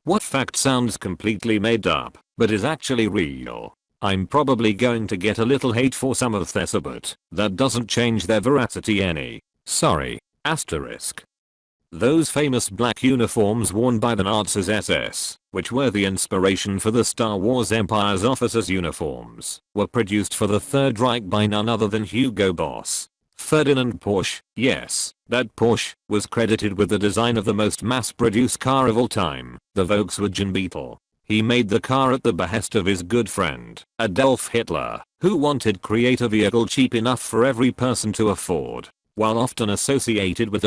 What fact sounds completely made up, but is actually real? I'm probably going to get a little hate for some of this, but that doesn't change their veracity any. Sorry. Asterisk. Those famous black uniforms worn by the Nazis SS, which were the inspiration for the Star Wars Empire's officers' uniforms, were produced for the Third Reich by none other than Hugo Boss. Ferdinand Porsche, yes, that Porsche, was credited with the design of the most mass-produced car of all time, the Volkswagen Beetle. He made the car at the behest of his good friend, Adolf Hitler, who wanted to create a vehicle cheap enough for every person to afford. While often associated with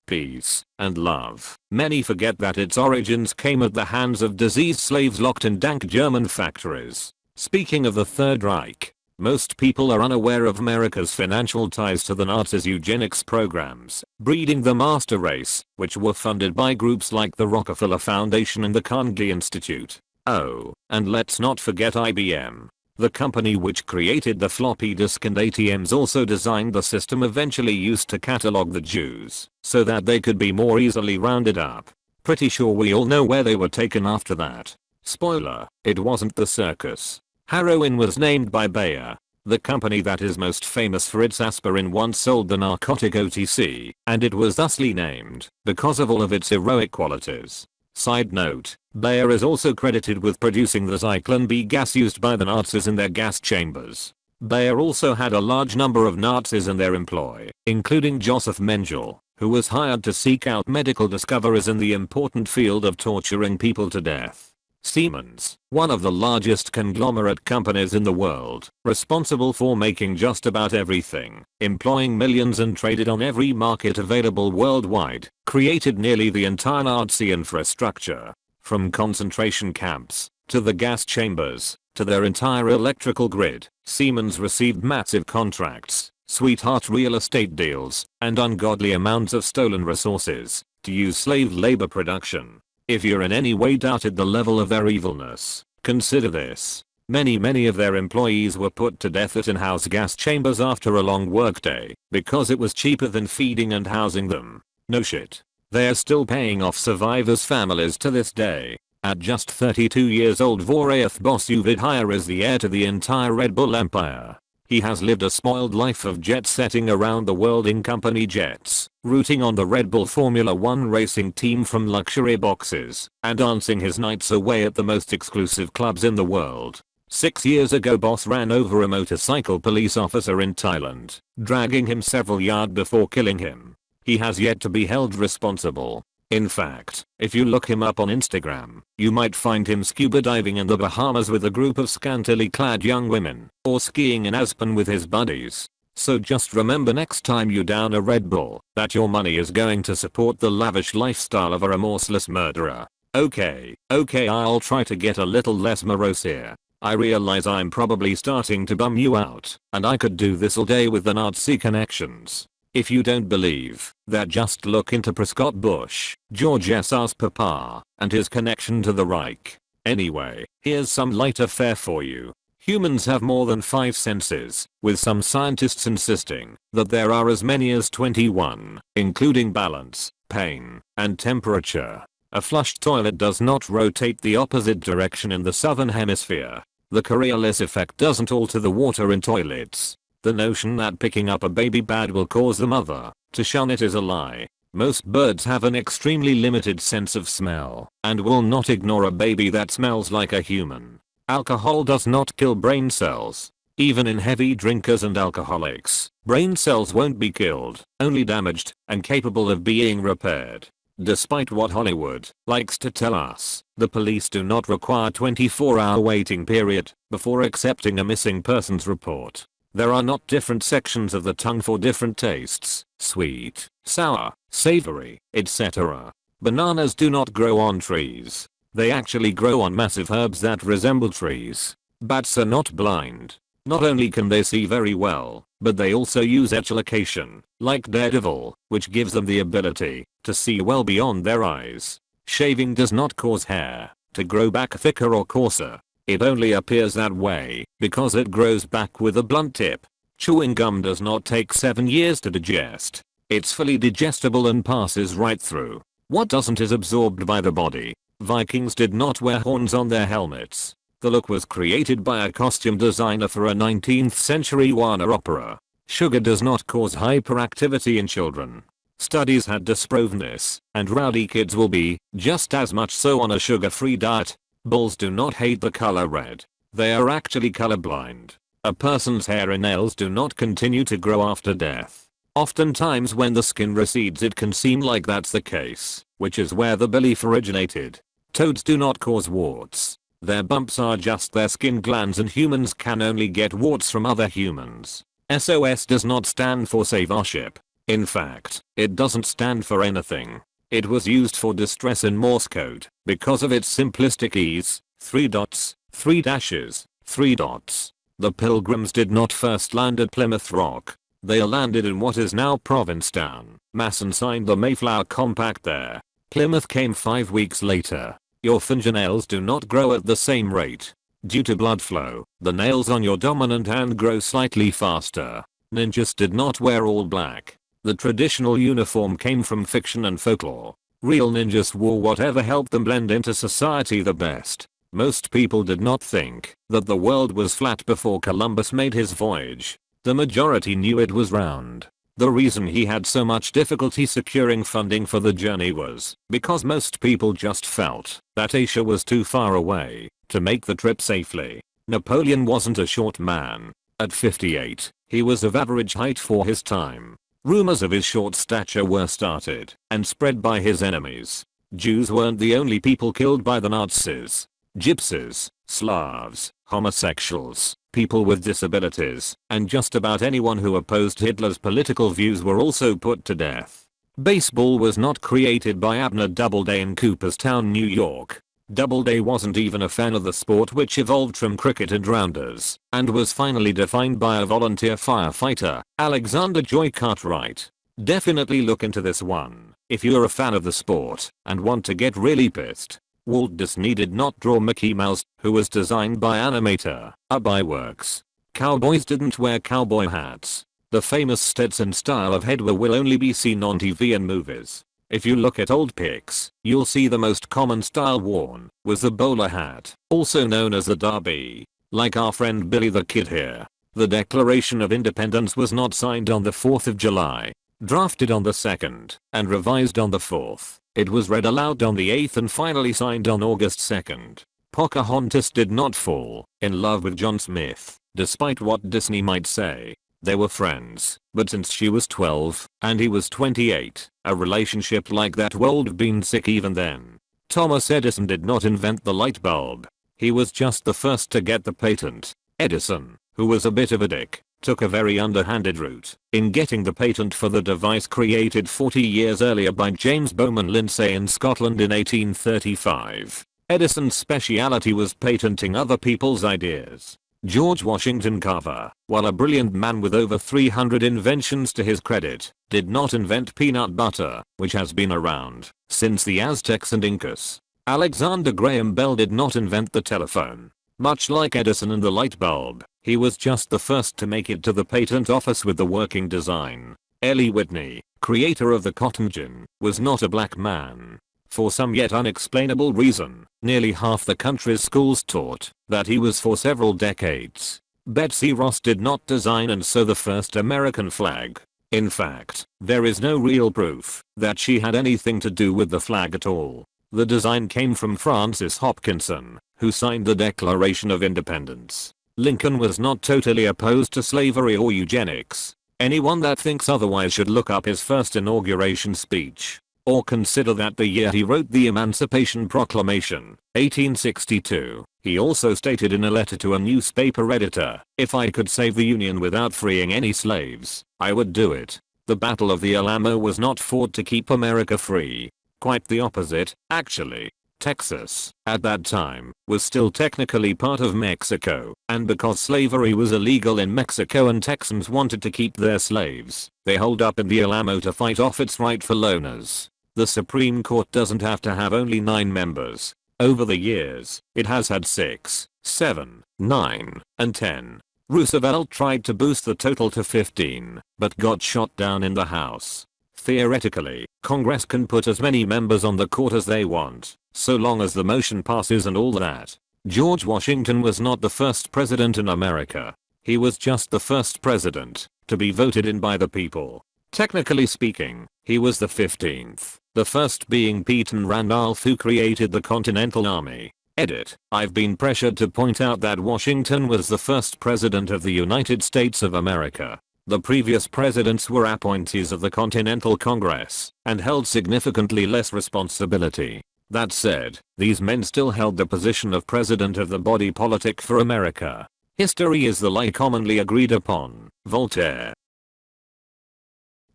peace, and love, many forget that its origins came at the hands of diseased slaves locked in dank German factories. Speaking of the Third Reich, most people are unaware of America's financial ties to the Nazis' eugenics programs, breeding the master race, which were funded by groups like the Rockefeller Foundation and the Carnegie Institute. Oh, and let's not forget IBM. The company which created the floppy disk and ATMs also designed the system eventually used to catalog the Jews, so that they could be more easily rounded up. Pretty sure we all know where they were taken after that. Spoiler, it wasn't the circus. Heroin was named by Bayer. The company that is most famous for its aspirin once sold the narcotic OTC, and it was thusly named because of all of its heroic qualities. Side note, Bayer is also credited with producing the Zyklon B gas used by the Nazis in their gas chambers. Bayer also had a large number of Nazis in their employ, including Joseph Mengele, who was hired to seek out medical discoveries in the important field of torturing people to death. Siemens, one of the largest conglomerate companies in the world, responsible for making just about everything, employing millions and traded on every market available worldwide, created nearly the entire Nazi infrastructure. From concentration camps, to the gas chambers, to their entire electrical grid, Siemens received massive contracts, sweetheart real estate deals, and ungodly amounts of stolen resources, to use slave labor production. If you're in any way doubted the level of their evilness, consider this. Many of their employees were put to death at in-house gas chambers after a long workday, because it was cheaper than feeding and housing them. No shit. They're still paying off survivors' families to this day. At just 32 years old, Vorath Bosuvit is the heir to the entire Red Bull empire. He has lived a spoiled life of jet-setting around the world in company jets, rooting on the Red Bull Formula 1 racing team from luxury boxes, and dancing his nights away at the most exclusive clubs in the world. 6 years ago, Boss ran over a motorcycle police officer in Thailand, dragging him several yards before killing him. He has yet to be held responsible. In fact, if you look him up on Instagram, you might find him scuba diving in the Bahamas with a group of scantily clad young women, or skiing in Aspen with his buddies. So just remember next time you down a Red Bull, that your money is going to support the lavish lifestyle of a remorseless murderer. Okay, I'll try to get a little less morose here. I realize I'm probably starting to bum you out, and I could do this all day with the Nazi connections. If you don't believe that, just look into Prescott Bush, George S.'s papa, and his connection to the Reich. Anyway, here's some lighter fare for you. Humans have more than 5 senses, with some scientists insisting that there are as many as 21, including balance, pain, and temperature. A flushed toilet does not rotate the opposite direction in the southern hemisphere. The Coriolis effect doesn't alter the water in toilets. The notion that picking up a baby bad will cause the mother to shun it is a lie. Most birds have an extremely limited sense of smell and will not ignore a baby that smells like a human. Alcohol does not kill brain cells. Even in heavy drinkers and alcoholics, brain cells won't be killed, only damaged and capable of being repaired. Despite what Hollywood likes to tell us, the police do not require 24-hour waiting period before accepting a missing persons report. There are not different sections of the tongue for different tastes, sweet, sour, savory, etc. Bananas do not grow on trees. They actually grow on massive herbs that resemble trees. Bats are not blind. Not only can they see very well, but they also use echolocation, like Daredevil, which gives them the ability to see well beyond their eyes. Shaving does not cause hair to grow back thicker or coarser. It only appears that way because it grows back with a blunt tip. Chewing gum does not take 7 years to digest. It's fully digestible and passes right through. What doesn't is absorbed by the body. Vikings did not wear horns on their helmets. The look was created by a costume designer for a 19th century Warner opera. Sugar does not cause hyperactivity in children. Studies had disproven this, and rowdy kids will be just as much so on a sugar-free diet. Bulls do not hate the color red. They are actually colorblind. A person's hair and nails do not continue to grow after death. Oftentimes when the skin recedes it can seem like that's the case, which is where the belief originated. Toads do not cause warts. Their bumps are just their skin glands, and humans can only get warts from other humans. SOS does not stand for save our ship. In fact, it doesn't stand for anything. It was used for distress in Morse code because of its simplistic ease. 3 dots, 3 dashes, 3 dots. The Pilgrims did not first land at Plymouth Rock. They landed in what is now Provincetown, Mass, and signed the Mayflower Compact there. Plymouth came 5 weeks later. Your fingernails do not grow at the same rate. Due to blood flow, the nails on your dominant hand grow slightly faster. Ninjas did not wear all black. The traditional uniform came from fiction and folklore. Real ninjas wore whatever helped them blend into society the best. Most people did not think that the world was flat before Columbus made his voyage. The majority knew it was round. The reason he had so much difficulty securing funding for the journey was because most people just felt that Asia was too far away to make the trip safely. Napoleon wasn't a short man. At 58, he was of average height for his time. Rumors of his short stature were started and spread by his enemies. Jews weren't the only people killed by the Nazis. Gypsies, Slavs, homosexuals, people with disabilities, and just about anyone who opposed Hitler's political views were also put to death. Baseball was not created by Abner Doubleday in Cooperstown, New York. Doubleday wasn't even a fan of the sport, which evolved from cricket and rounders, and was finally defined by a volunteer firefighter, Alexander Joy Cartwright. Definitely look into this one if you're a fan of the sport and want to get really pissed. Walt Disney did not draw Mickey Mouse, who was designed by animator by Works. Cowboys didn't wear cowboy hats. The famous Stetson style of headwear will only be seen on TV and movies. If you look at old pics, you'll see the most common style worn was the bowler hat, also known as the derby. Like our friend Billy the Kid here. The Declaration of Independence was not signed on the 4th of July. Drafted on the 2nd and revised on the 4th. It was read aloud on the 8th and finally signed on August 2nd. Pocahontas did not fall in love with John Smith, despite what Disney might say. They were friends, but since she was 12 and he was 28, a relationship like that would have been sick even then. Thomas Edison did not invent the light bulb. He was just the first to get the patent. Edison, who was a bit of a dick, took a very underhanded route in getting the patent for the device created 40 years earlier by James Bowman Lindsay in Scotland in 1835. Edison's speciality was patenting other people's ideas. George Washington Carver, while a brilliant man with over 300 inventions to his credit, did not invent peanut butter, which has been around since the Aztecs and Incas. Alexander Graham Bell did not invent the telephone. Much like Edison and the light bulb, he was just the first to make it to the patent office with the working design. Eli Whitney, creator of the cotton gin, was not a black man. For some yet unexplainable reason, nearly half the country's schools taught that he was for several decades. Betsy Ross did not design and sew the first American flag. In fact, there is no real proof that she had anything to do with the flag at all. The design came from Francis Hopkinson, who signed the Declaration of Independence. Lincoln was not totally opposed to slavery or eugenics. Anyone that thinks otherwise should look up his first inauguration speech. Or consider that the year he wrote the Emancipation Proclamation, 1862, he also stated in a letter to a newspaper editor, "If I could save the Union without freeing any slaves, I would do it." The Battle of the Alamo was not fought to keep America free. Quite the opposite, actually. Texas, at that time, was still technically part of Mexico, and because slavery was illegal in Mexico and Texans wanted to keep their slaves, they holed up in the Alamo to fight off its rightful owners. The Supreme Court doesn't have to have only 9 members. Over the years, it has had 6, 7, 9, and 10. Roosevelt tried to boost the total to 15, but got shot down in the House. Theoretically, Congress can put as many members on the court as they want, so long as the motion passes and all that. George Washington was not the first president in America. He was just the first president to be voted in by the people. Technically speaking, he was the 15th, the first being Peyton Randolph, who created the Continental Army. Edit. I've been pressured to point out that Washington was the first president of the United States of America. The previous presidents were appointees of the Continental Congress and held significantly less responsibility. That said, these men still held the position of president of the body politic for America. History is the lie commonly agreed upon. Voltaire.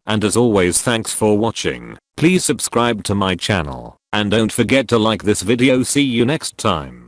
And as always, thanks for watching. Please subscribe to my channel and don't forget to like this video. See you next time.